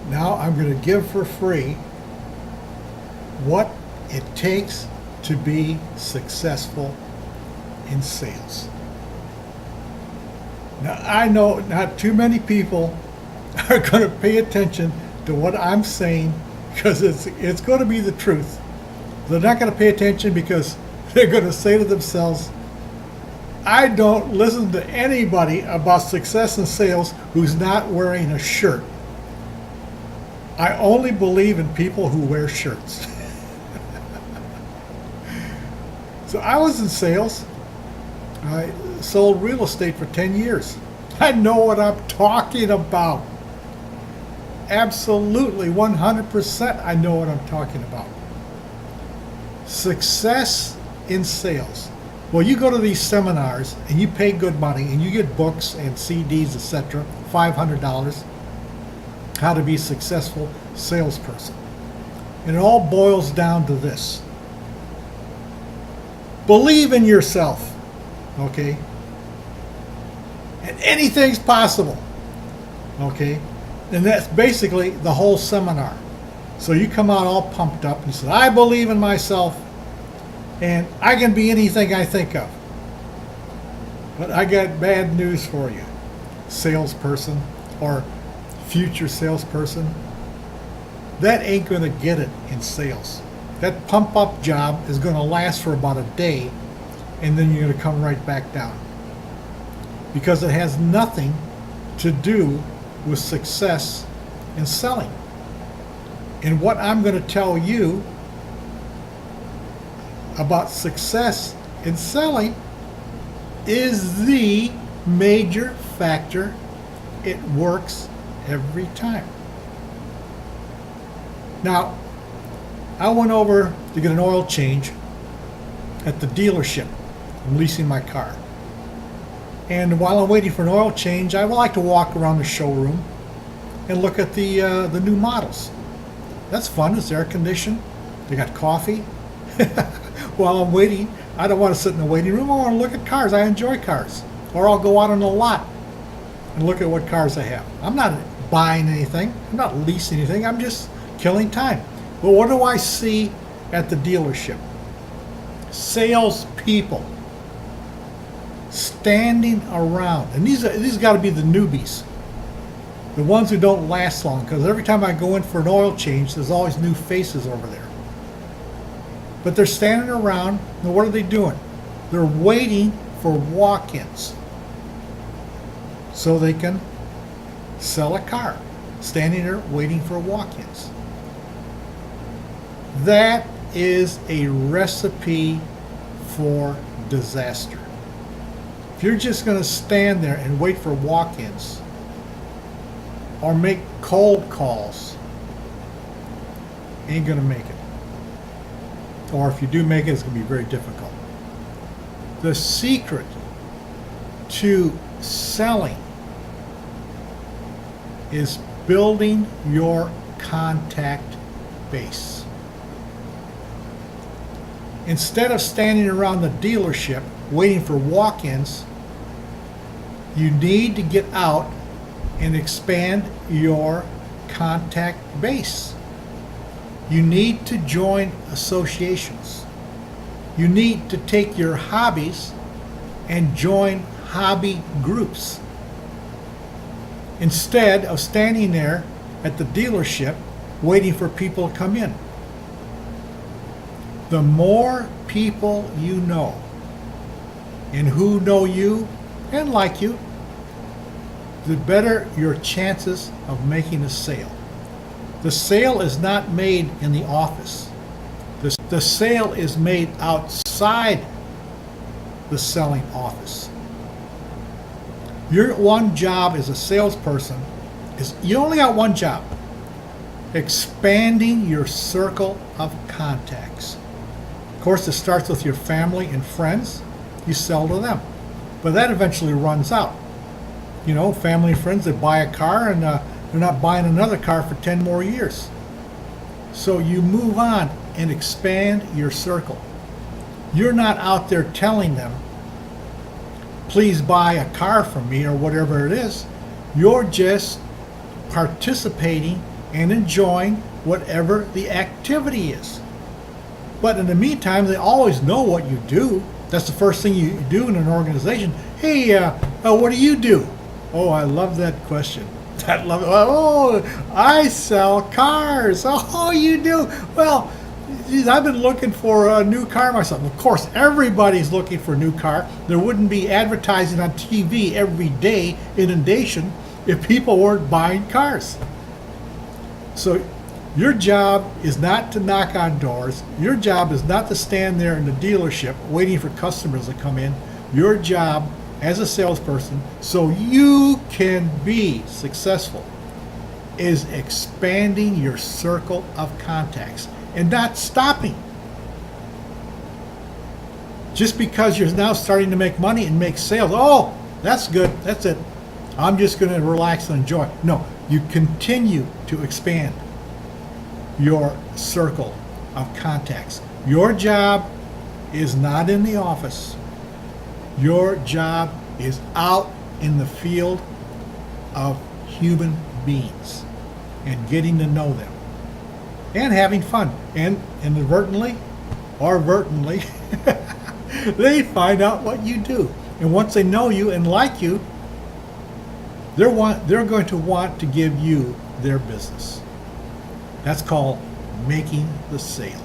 Now I'm going to give for free what it takes to be successful in sales. Now, I know not too many people are going to pay attention to what I'm saying because it's going to be the truth. They're not going to pay attention because they're going to say to themselves, I don't listen to anybody about success in sales who's not wearing a shirt. I only believe in people who wear shirts. So I was in sales. I sold real estate for 10 years. I know what I'm talking about. Absolutely, 100% I know what I'm talking about. Success in sales. Well, you go to these seminars and you pay good money and you get books and CDs, etc., $500, how to be a successful salesperson. And it all boils down to this. Believe in yourself, okay? And anything's possible, okay? And that's basically the whole seminar. So you come out all pumped up and you say, I believe in myself and I can be anything I think of. But I got bad news for you, salesperson or future salesperson. That ain't going to get it in sales. That pump up job is going to last for about a day and then you're going to come right back down. Because it has nothing to do with success in selling. And what I'm going to tell you about success in selling is the major factor. It works every time. Now, I went over to get an oil change at the dealership. I'm leasing my car. And while I'm waiting for an oil change, I like to walk around the showroom and look at the new models. That's fun. It's air conditioned. They got coffee. While I'm waiting, I don't want to sit in the waiting room. I want to look at cars. I enjoy cars. Or I'll go out on the lot and look at what cars I have. I'm not buying anything. I'm not leasing anything. I'm just killing time. But what do I see at the dealership? Salespeople standing around. And these got to be the newbies. The ones who don't last long. Because every time I go in for an oil change, there's always new faces over there. But they're standing around, and what are they doing? They're waiting for walk-ins so they can sell a car. Standing there waiting for walk-ins. That is a recipe for disaster. If you're just going to stand there and wait for walk-ins or make cold calls, ain't going to make it. Or if you do make it, it's going to be very difficult. The secret to selling is building your contact base. Instead of standing around the dealership waiting for walk-ins, you need to get out and expand your contact base. You need to join associations. You need to take your hobbies and join hobby groups. Instead of standing there at the dealership waiting for people to come in. The more people you know and who know you and like you, the better your chances of making a sale. The sale is not made in the office. The sale is made outside the selling office. Your one job as a salesperson is you only got one job: expanding your circle of contacts. Of course, it starts with your family and friends. You sell to them, but that eventually runs out. You know, family and friends that buy a car and they're not buying another car for 10 more years. So you move on and expand your circle. You're not out there telling them, please buy a car from me or whatever it is. You're just participating and enjoying whatever the activity is. But in the meantime, they always know what you do. That's the first thing you do in an organization. Hey, what do you do? Oh, I love that question. I love it. Oh, I sell cars. Oh, you do? Well, geez, I've been looking for a new car myself. Of course, everybody's looking for a new car. There wouldn't be advertising on TV every day, inundation, if people weren't buying cars. So your job is not to knock on doors. Your job is not to stand there in the dealership waiting for customers to come in. Your job as a salesperson, so you can be successful, is expanding your circle of contacts and not stopping. Just because you're now starting to make money and make sales, oh, that's good, that's it. I'm just going to relax and enjoy. No, you continue to expand your circle of contacts. Your job is not in the office. Your job is out in the field of human beings and getting to know them and having fun. And inadvertently or vertently, they find out what you do. And once they know you and like you, they're going to want to give you their business. That's called making the sale.